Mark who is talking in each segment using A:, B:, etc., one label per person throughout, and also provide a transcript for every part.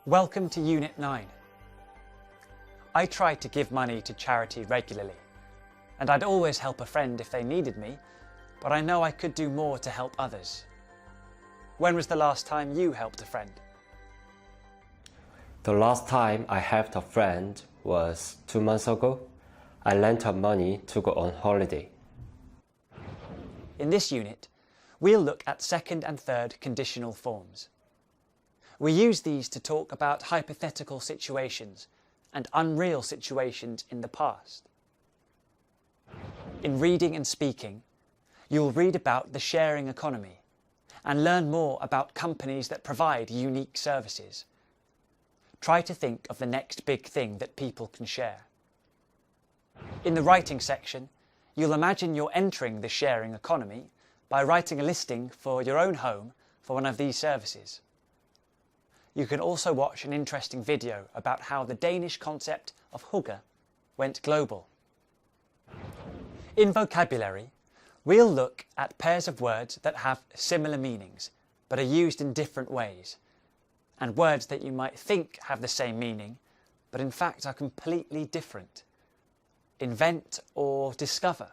A: Welcome to Unit 9. I try to give money to charity regularly, and I'd always help a friend if they needed me, but I know I could do more to help others. When was the last time you helped a friend?
B: The last time I helped a friend was 2 months ago. I lent her money to go on holiday.
A: In this unit, we'll look at second and third conditional forms. We use these to talk about hypothetical situations and unreal situations in the past. In reading and speaking, you'll read about the sharing economy and learn more about companies that provide unique services. Try to think of the next big thing that people can share. In the writing section, you'll imagine you're entering the sharing economy by writing a listing for your own home for one of these services. You can also watch an interesting video about how the Danish concept of hygge went global. In vocabulary, we'll look at pairs of words that have similar meanings but are used in different ways, and words that you might think have the same meaning but in fact are completely different. Invent or discover,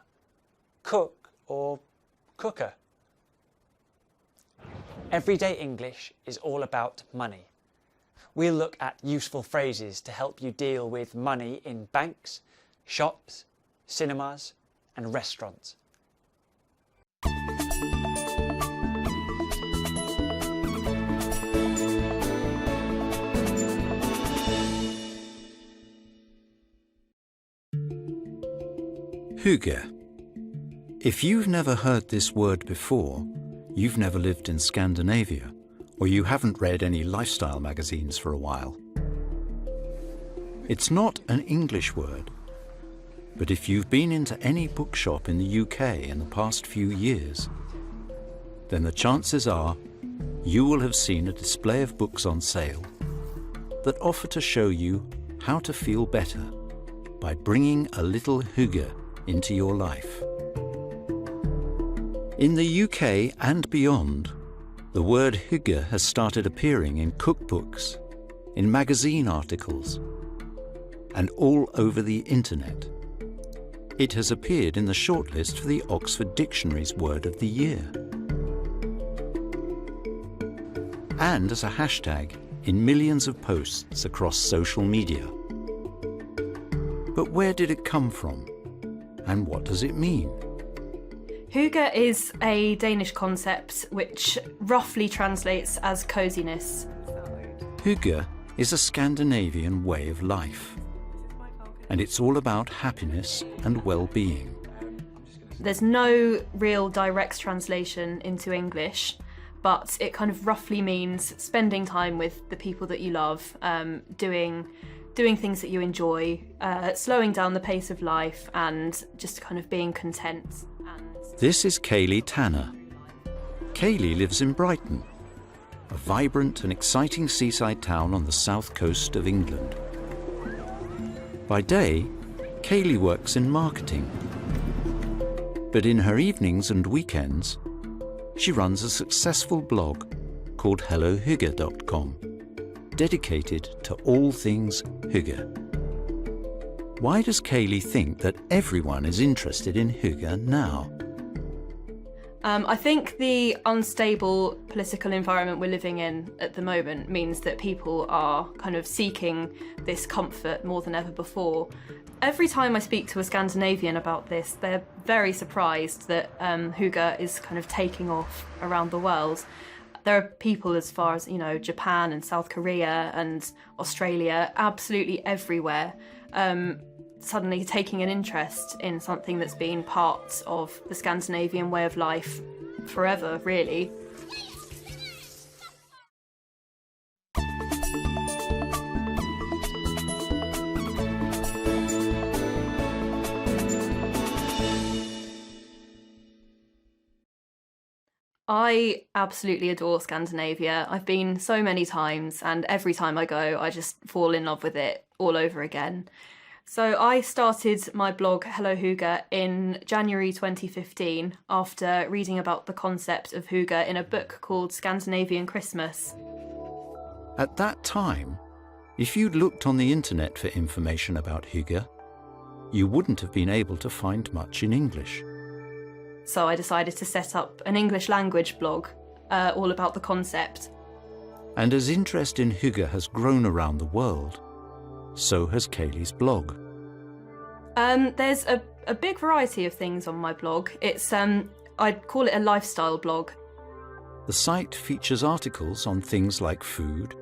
A: cook or cooker. Everyday English is all about money. We'll look at useful phrases to help you deal with money in banks, shops, cinemas and restaurants.
C: Hygge. If you've never heard this word before, you've never lived in Scandinavia, or you haven't read any lifestyle magazines for a while. It's not an English word, but if you've been into any bookshop in the UK in the past few years, then the chances are you will have seen a display of books on sale that offer to show you how to feel better by bringing a little hygge into your life. In the UK and beyond, the word hygge has started appearing in cookbooks, in magazine articles, and all over the internet. It has appeared in the shortlist for the Oxford Dictionary's Word of the Year, and as a hashtag in millions of posts across social media. But where did it come from? And what does it mean?
D: Hygge is a Danish concept which roughly translates as coziness.
C: Hygge is a Scandinavian way of life, and it's all about happiness and well-being.
D: There's no real direct translation into English, but it kind of roughly means spending time with the people that you love, doing things that you enjoy, slowing down the pace of life and just kind of being content.
C: This is Kaylee Tanner. Kaylee lives in Brighton, a vibrant and exciting seaside town on the south coast of England. By day, Kaylee works in marketing, but in her evenings and weekends, she runs a successful blog called HelloHygge.com, dedicated to all things hygge. Why does Kaylee think that everyone is interested in hygge now?
D: I think the unstable political environment we're living in at the moment means that people are kind of seeking this comfort more than ever before. Every time I speak to a Scandinavian about this, they're very surprised that hygge is kind of taking off around the world. There are people as far as, Japan and South Korea and Australia, absolutely everywhere, suddenly taking an interest in something that's been part of the Scandinavian way of life forever, really. I absolutely adore Scandinavia. I've been so many times, and every time I go, I just fall in love with it all over again. So I started my blog Hello Hygge in January 2015 after reading about the concept of hygge in a book called Scandinavian Christmas.
C: At that time, If you'd looked on the internet for information about hygge, you wouldn't have been able to find much in English.
D: So I decided to set up an English language blog all about the concept.
C: And as interest in hygge has grown around the world, so has Kaylee's blog.
D: There's a big variety of things on my blog. It's I'd call it a lifestyle blog.
C: The site features articles on things like food,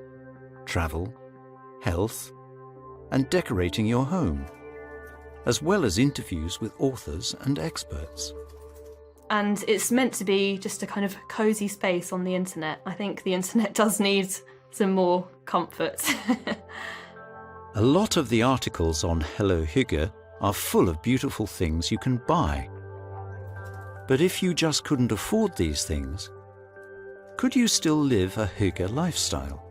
C: travel, health, and decorating your home, as well as interviews with authors and experts.
D: And it's meant to be just a kind of cosy space on the internet. I think the internet does need some more comfort.
C: A lot of the articles on Hello Hygge are full of beautiful things you can buy. But if you just couldn't afford these things, could you still live a hygge lifestyle?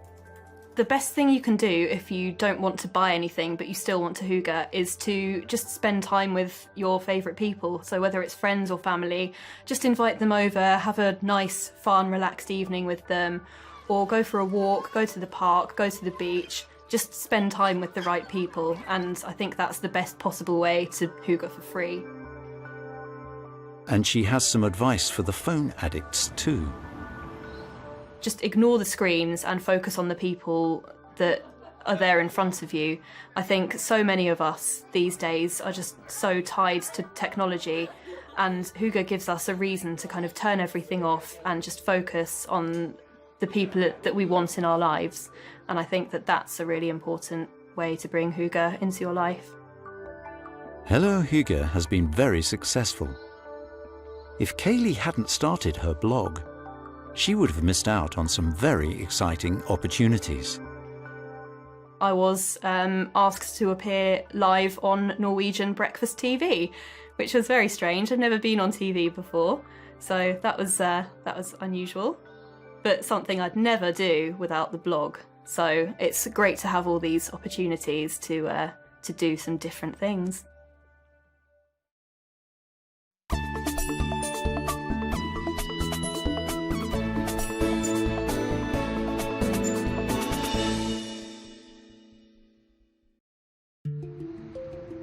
D: The best thing you can do if you don't want to buy anything but you still want to hygge is to just spend time with your favourite people. So whether it's friends or family, just invite them over, have a nice, fun, relaxed evening with them, or go for a walk, go to the park, go to the beach. Just spend time with the right people, and I think that's the best possible way to hygge for free.
C: And she has some advice for the phone addicts too.
D: Just ignore the screens and focus on the people that are there in front of you. I think so many of us these days are just so tied to technology, and hygge gives us a reason to kind of turn everything off and just focus on the people that we want in our lives. And I think that that's a really important way to bring hygge into your life.
C: Hello Hygge has been very successful. If Kaylee hadn't started her blog, she would have missed out on some very exciting opportunities.
D: I was asked to appear live on Norwegian breakfast TV, which was very strange. I've never been on TV before, so that was unusual, but something I'd never do without the blog. So it's great to have all these opportunities to do some different things.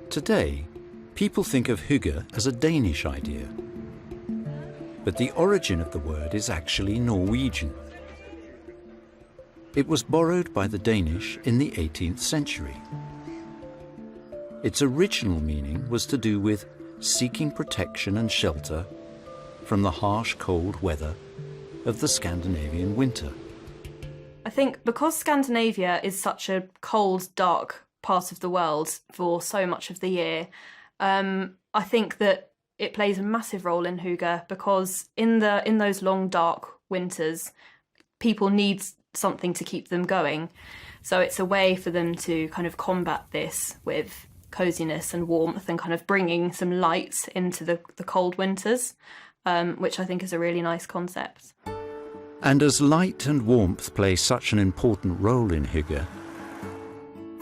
C: Today, people think of hygge as a Danish idea. But the origin of the word is actually Norwegian. It was borrowed by the Danish in the 18th century. Its original meaning was to do with seeking protection and shelter from the harsh cold weather of the Scandinavian winter.
D: I think because Scandinavia is such a cold, dark part of the world for so much of the year, I think that it plays a massive role in hygge, because in those long, dark winters, people need something to keep them going. So it's a way for them to kind of combat this with coziness and warmth and kind of bringing some light into the cold winters, which I think is a really nice concept.
C: And as light and warmth play such an important role in hygge,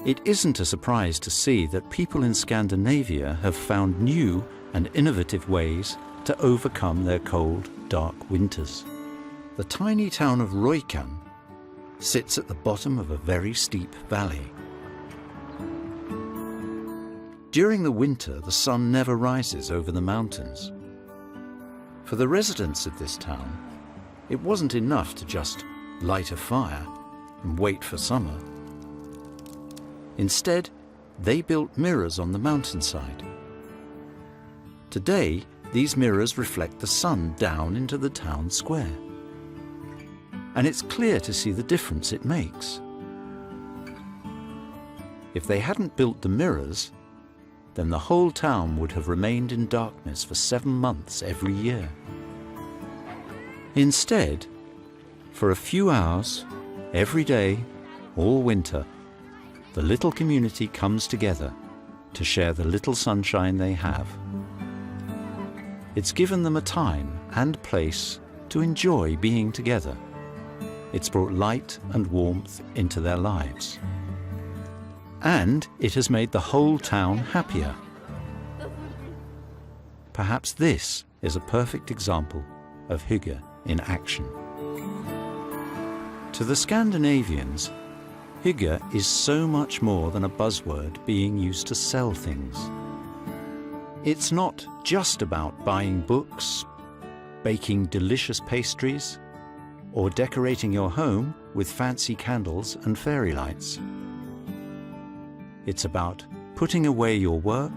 C: it isn't a surprise to see that people in Scandinavia have found new and innovative ways to overcome their cold, dark winters. The tiny town of Rjukan sits at the bottom of a very steep valley. During the winter, the sun never rises over the mountains. For the residents of this town, it wasn't enough to just light a fire and wait for summer. Instead, they built mirrors on the mountainside. Today, these mirrors reflect the sun down into the town square. And it's clear to see the difference it makes. If they hadn't built the mirrors, then the whole town would have remained in darkness for 7 months every year. Instead, for a few hours, every day, all winter, the little community comes together to share the little sunshine they have. It's given them a time and place to enjoy being together. It's brought light and warmth into their lives. And it has made the whole town happier. Perhaps this is a perfect example of hygge in action. To the Scandinavians, Hygge is so much more than a buzzword being used to sell things. It's not just about buying books, baking delicious pastries, or decorating your home with fancy candles and fairy lights. It's about putting away your work,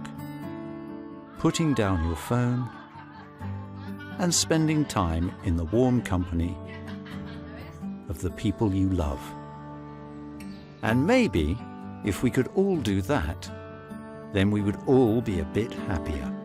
C: putting down your phone, and spending time in the warm company of the people you love. And maybe, if we could all do that, then we would all be a bit happier.